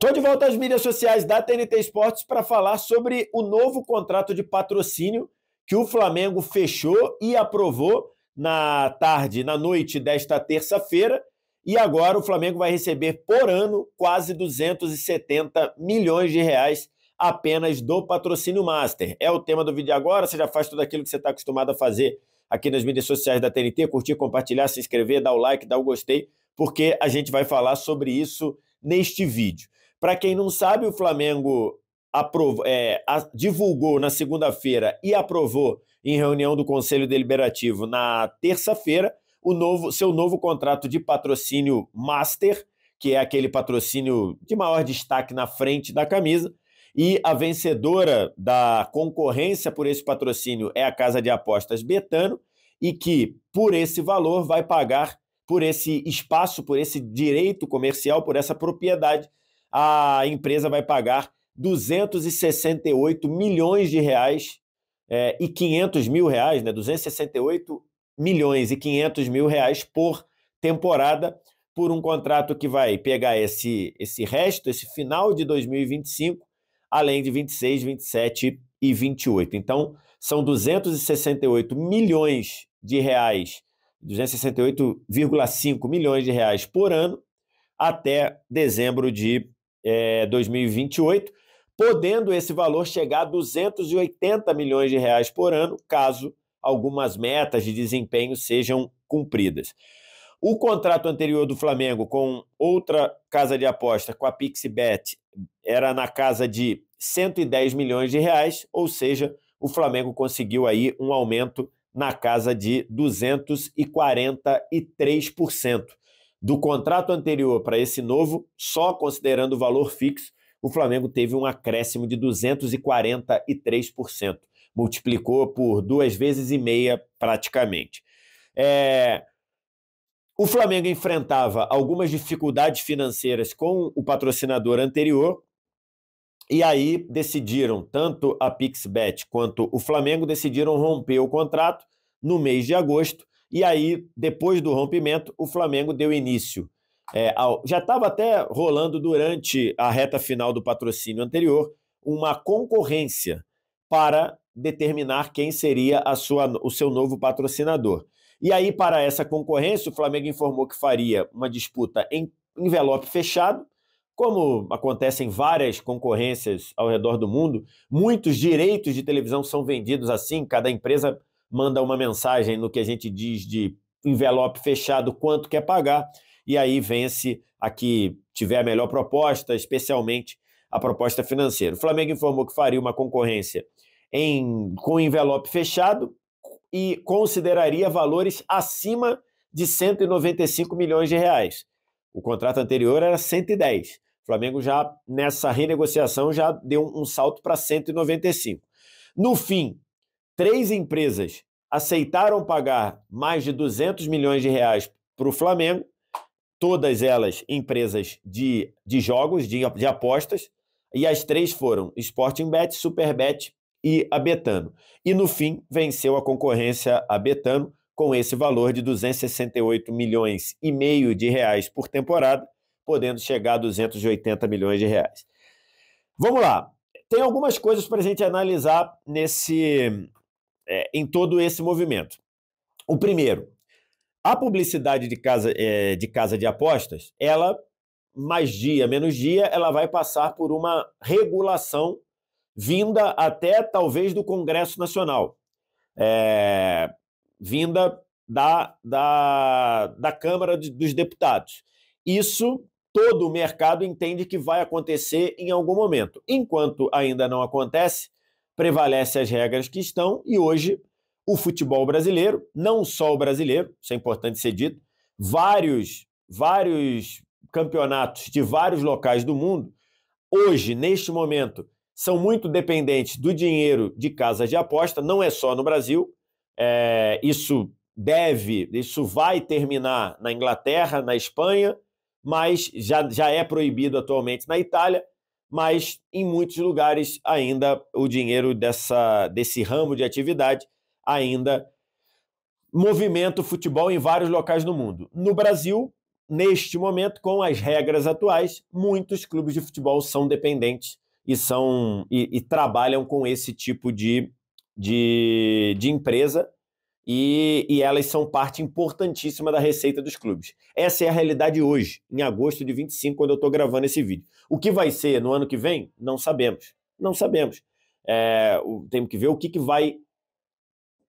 Estou de volta às mídias sociais da TNT Esportes para falar sobre o novo contrato de patrocínio que o Flamengo fechou e aprovou na noite desta terça-feira. E agora o Flamengo vai receber por ano quase 270 milhões de reais apenas do patrocínio Master. É o tema do vídeo agora, você já faz tudo aquilo que você está acostumado a fazer aqui nas mídias sociais da TNT, curtir, compartilhar, se inscrever, dar o like, dar o gostei, porque a gente vai falar sobre isso neste vídeo. Para quem não sabe, o Flamengo divulgou na segunda-feira e aprovou em reunião do Conselho Deliberativo na terça-feira seu novo contrato de patrocínio Master, que é aquele patrocínio de maior destaque na frente da camisa, e a vencedora da concorrência por esse patrocínio é a casa de apostas Betano, e que, por esse valor, vai pagar por esse espaço, por esse direito comercial, por essa propriedade, a empresa vai pagar 268 milhões de reais e 500 mil reais, né? 268 milhões e 500 mil reais por temporada, por um contrato que vai pegar esse resto, esse final de 2025, além de 26, 27 e 28. Então, são 268 milhões de reais, 268,5 milhões de reais por ano, até dezembro de 2028, podendo esse valor chegar a 280 milhões de reais por ano, caso algumas metas de desempenho sejam cumpridas. O contrato anterior do Flamengo com outra casa de aposta, com a Pixbet, era na casa de 110 milhões de reais, ou seja, o Flamengo conseguiu aí um aumento na casa de 243%. Do contrato anterior para esse novo, só considerando o valor fixo, o Flamengo teve um acréscimo de 243%. Multiplicou por 2,5 vezes praticamente. O Flamengo enfrentava algumas dificuldades financeiras com o patrocinador anterior, e aí decidiram, tanto a Pixbet quanto o Flamengo decidiram romper o contrato no mês de agosto. E aí, depois do rompimento, o Flamengo deu início. Já estava até rolando durante a reta final do patrocínio anterior uma concorrência para determinar quem seria o seu novo patrocinador. E aí, para essa concorrência, o Flamengo informou que faria uma disputa em envelope fechado, como acontece em várias concorrências ao redor do mundo. Muitos direitos de televisão são vendidos assim, cada empresa manda uma mensagem no que a gente diz de envelope fechado, quanto quer pagar, e aí vence a que tiver a melhor proposta, especialmente a proposta financeira. O Flamengo informou que faria uma concorrência com envelope fechado e consideraria valores acima de 195 milhões de reais. O contrato anterior era 110. O Flamengo já, nessa renegociação, já deu um salto para 195. No fim, 3 empresas aceitaram pagar mais de 200 milhões de reais para o Flamengo, todas elas empresas de jogos, de apostas, e as 3 foram Sportingbet, Superbet e a Betano. E no fim, venceu a concorrência a Betano com esse valor de 268 milhões e meio de reais por temporada, podendo chegar a 280 milhões de reais. Vamos lá. Tem algumas coisas para a gente analisar em todo esse movimento. O primeiro, a publicidade de casa de apostas, ela, mais dia, menos dia, ela vai passar por uma regulação vinda até talvez do Congresso Nacional, vinda da Câmara dos Deputados. Isso todo o mercado entende que vai acontecer em algum momento. Enquanto ainda não acontece, prevalecem as regras que estão, e hoje o futebol brasileiro, não só o brasileiro, isso é importante ser dito, vários campeonatos de vários locais do mundo, hoje, neste momento, são muito dependentes do dinheiro de casas de aposta, não é só no Brasil, isso vai terminar na Inglaterra, na Espanha, mas já é proibido atualmente na Itália, mas em muitos lugares ainda o dinheiro desse ramo de atividade ainda movimenta o futebol em vários locais do mundo. No Brasil, neste momento, com as regras atuais, muitos clubes de futebol são dependentes e trabalham com esse tipo de empresa e elas são parte importantíssima da receita dos clubes. Essa é a realidade hoje, em agosto de 25, quando eu estou gravando esse vídeo. O que vai ser no ano que vem? Não sabemos. Não sabemos. Temos que ver o que vai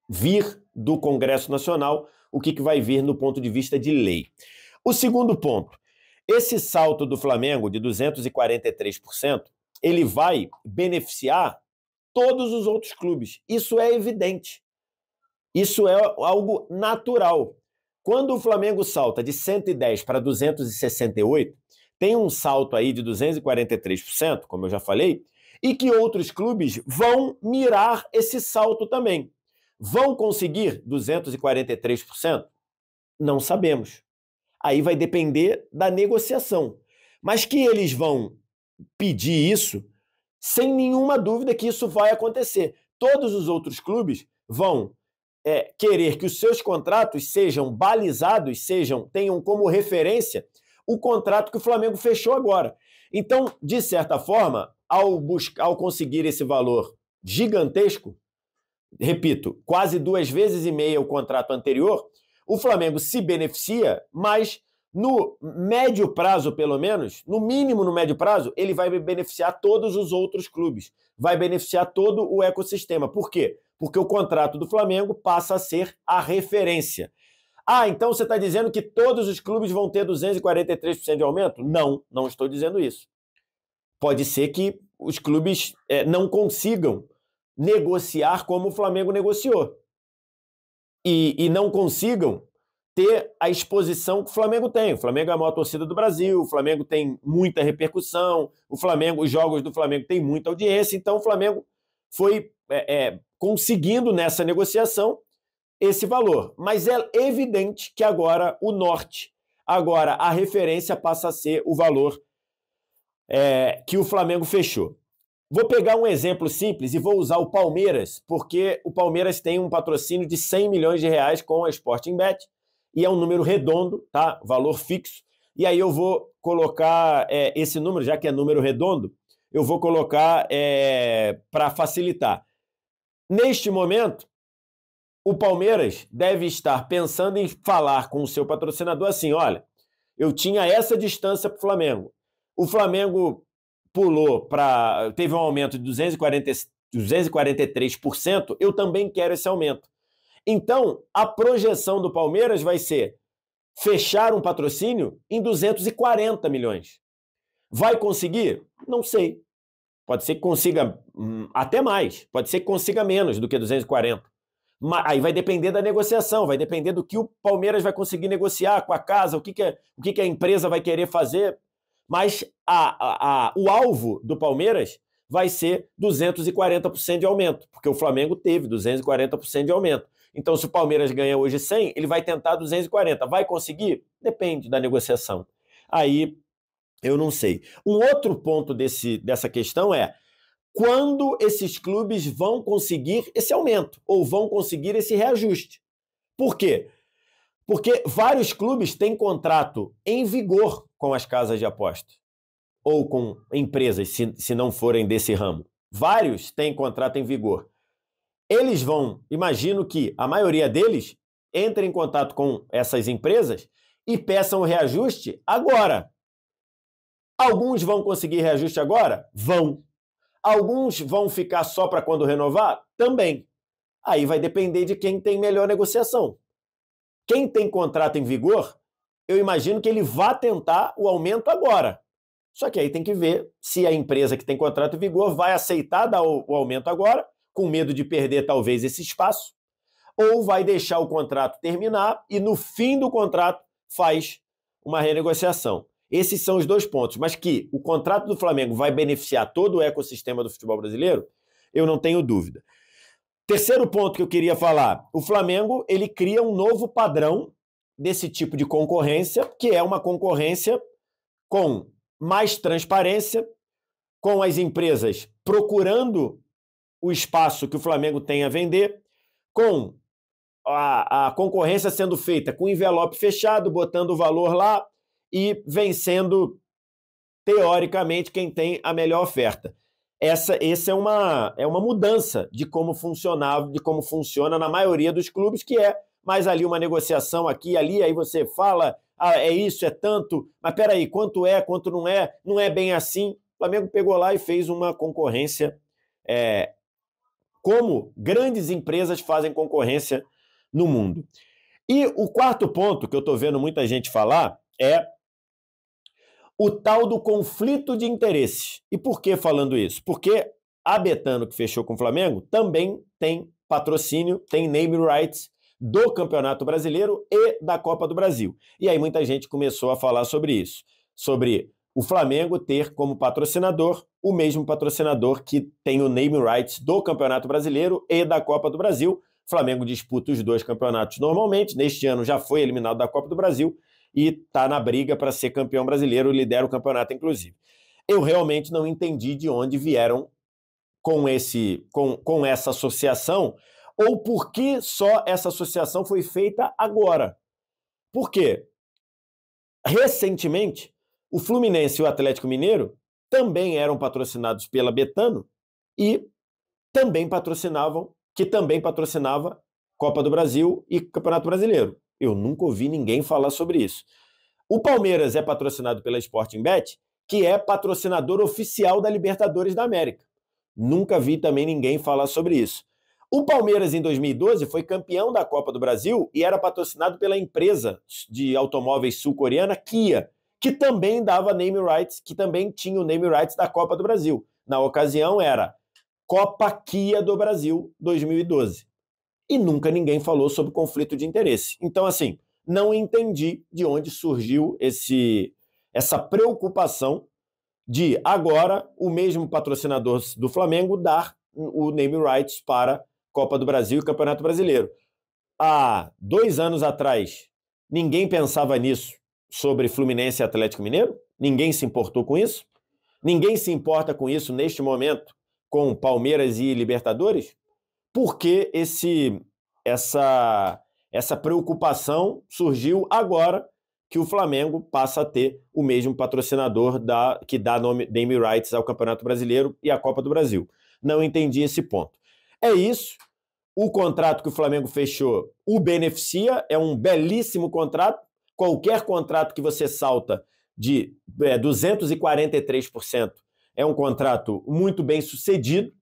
vir do Congresso Nacional, o que vai vir no ponto de vista de lei. O segundo ponto, esse salto do Flamengo de 243%, ele vai beneficiar todos os outros clubes. Isso é evidente. Isso é algo natural. Quando o Flamengo salta de 110 para 268, tem um salto aí de 243%, como eu já falei, e que outros clubes vão mirar esse salto também. Vão conseguir 243%? Não sabemos. Aí vai depender da negociação. Mas que eles vão pedir isso, sem nenhuma dúvida que isso vai acontecer. Todos os outros clubes vão querer que os seus contratos sejam balizados, tenham como referência o contrato que o Flamengo fechou agora. Então, de certa forma, ao conseguir esse valor gigantesco, repito, quase 2,5 vezes o contrato anterior, o Flamengo se beneficia, mas no médio prazo, pelo menos, no mínimo no médio prazo, ele vai beneficiar todos os outros clubes, vai beneficiar todo o ecossistema. Por quê? Porque o contrato do Flamengo passa a ser a referência. Então você está dizendo que todos os clubes vão ter 243% de aumento? Não, não estou dizendo isso. Pode ser que os clubes não consigam negociar como o Flamengo negociou e não consigam ter a exposição que o Flamengo tem. O Flamengo é a maior torcida do Brasil, o Flamengo tem muita repercussão, os jogos do Flamengo têm muita audiência, então o Flamengo foi conseguindo nessa negociação esse valor. Mas é evidente que agora o norte, agora a referência passa a ser o valor que o Flamengo fechou. Vou pegar um exemplo simples e vou usar o Palmeiras, porque o Palmeiras tem um patrocínio de 100 milhões de reais com a Sporting Bet, e é um número redondo, tá? Valor fixo. E aí eu vou colocar esse número, já que é número redondo, eu vou colocar para facilitar. Neste momento, o Palmeiras deve estar pensando em falar com o seu patrocinador assim, olha, eu tinha essa distância para o Flamengo. O Flamengo teve um aumento de 243%, eu também quero esse aumento. Então, a projeção do Palmeiras vai ser fechar um patrocínio em 240 milhões. Vai conseguir? Não sei. Pode ser que consiga até mais, pode ser que consiga menos do que 240. Aí vai depender da negociação, vai depender do que o Palmeiras vai conseguir negociar com a casa, o que a empresa vai querer fazer. Mas o alvo do Palmeiras vai ser 240% de aumento, porque o Flamengo teve 240% de aumento. Então, se o Palmeiras ganha hoje 100, ele vai tentar 240. Vai conseguir? Depende da negociação. Aí, eu não sei. Um outro ponto dessa questão é quando esses clubes vão conseguir esse aumento ou vão conseguir esse reajuste. Por quê? Porque vários clubes têm contrato em vigor com as casas de apostas ou com empresas, se não forem desse ramo. Vários têm contrato em vigor. Eles imagino que a maioria deles entre em contato com essas empresas e peçam o reajuste agora. Alguns vão conseguir reajuste agora? Vão. Alguns vão ficar só para quando renovar? Também. Aí vai depender de quem tem melhor negociação. Quem tem contrato em vigor, eu imagino que ele vá tentar o aumento agora. Só que aí tem que ver se a empresa que tem contrato em vigor vai aceitar dar o aumento agora, com medo de perder talvez esse espaço, ou vai deixar o contrato terminar e no fim do contrato faz uma renegociação. Esses são os dois pontos, mas que o contrato do Flamengo vai beneficiar todo o ecossistema do futebol brasileiro, eu não tenho dúvida. Terceiro ponto que eu queria falar, o Flamengo ele cria um novo padrão desse tipo de concorrência, que é uma concorrência com mais transparência, com as empresas procurando o espaço que o Flamengo tem a vender, com a concorrência sendo feita com envelope fechado, botando o valor lá, e vencendo, teoricamente, quem tem a melhor oferta. Essa é uma mudança de como funcionava, de como funciona na maioria dos clubes, que é mais ali uma negociação aqui e ali, aí você fala, é isso, é tanto, mas peraí, quanto é, quanto não é bem assim. O Flamengo pegou lá e fez uma concorrência, como grandes empresas fazem concorrência no mundo. E o quarto ponto que eu estou vendo muita gente falar é o tal do conflito de interesses. E por que falando isso? Porque a Betano, que fechou com o Flamengo, também tem patrocínio, tem name rights do Campeonato Brasileiro e da Copa do Brasil. E aí muita gente começou a falar sobre isso, sobre o Flamengo ter como patrocinador o mesmo patrocinador que tem o name rights do Campeonato Brasileiro e da Copa do Brasil. O Flamengo disputa os dois campeonatos normalmente, neste ano já foi eliminado da Copa do Brasil, e está na briga para ser campeão brasileiro, lidera o campeonato, inclusive. Eu realmente não entendi de onde vieram com essa associação, ou por que só essa associação foi feita agora. Por quê? Recentemente, o Fluminense e o Atlético Mineiro também eram patrocinados pela Betano e também patrocinavam Copa do Brasil e Campeonato Brasileiro. Eu nunca ouvi ninguém falar sobre isso. O Palmeiras é patrocinado pela Sportingbet, que é patrocinador oficial da Libertadores da América. Nunca vi também ninguém falar sobre isso. O Palmeiras, em 2012, foi campeão da Copa do Brasil e era patrocinado pela empresa de automóveis sul-coreana Kia, que também dava name rights, que também tinha o name rights da Copa do Brasil. Na ocasião era Copa Kia do Brasil 2012. E nunca ninguém falou sobre conflito de interesse. Então, assim, não entendi de onde surgiu essa preocupação de agora o mesmo patrocinador do Flamengo dar o name rights para Copa do Brasil e Campeonato Brasileiro. Há 2 anos atrás, ninguém pensava nisso sobre Fluminense e Atlético Mineiro? Ninguém se importou com isso? Ninguém se importa com isso neste momento com Palmeiras e Libertadores? Por que essa preocupação surgiu agora que o Flamengo passa a ter o mesmo patrocinador que dá name rights ao Campeonato Brasileiro e à Copa do Brasil? Não entendi esse ponto. É isso. O contrato que o Flamengo fechou o beneficia, é um belíssimo contrato. Qualquer contrato que você salta de 243% é um contrato muito bem sucedido,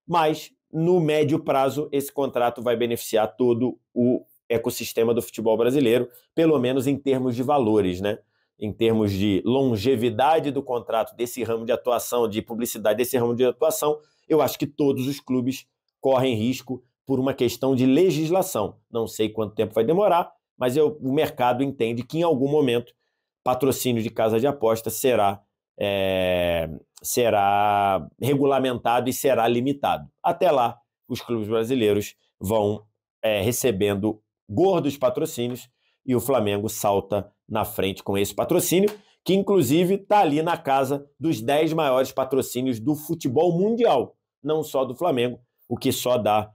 mas no médio prazo esse contrato vai beneficiar todo o ecossistema do futebol brasileiro, pelo menos em termos de valores, né? Em termos de longevidade do contrato desse ramo de atuação, de publicidade desse ramo de atuação, eu acho que todos os clubes correm risco por uma questão de legislação. Não sei quanto tempo vai demorar, mas o mercado entende que em algum momento patrocínio de casa de aposta será regulamentado e será limitado. Até lá, os clubes brasileiros vão recebendo gordos patrocínios e o Flamengo salta na frente com esse patrocínio, que inclusive está ali na casa dos 10 maiores patrocínios do futebol mundial, não só do Flamengo, o que só dá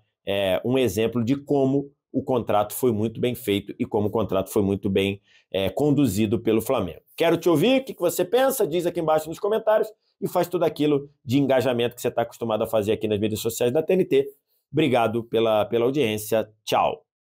um exemplo de como o contrato foi muito bem feito e como o contrato foi muito bem conduzido pelo Flamengo. Quero te ouvir, o que você pensa? Diz aqui embaixo nos comentários e faz tudo aquilo de engajamento que você está acostumado a fazer aqui nas mídias sociais da TNT. Obrigado pela audiência. Tchau.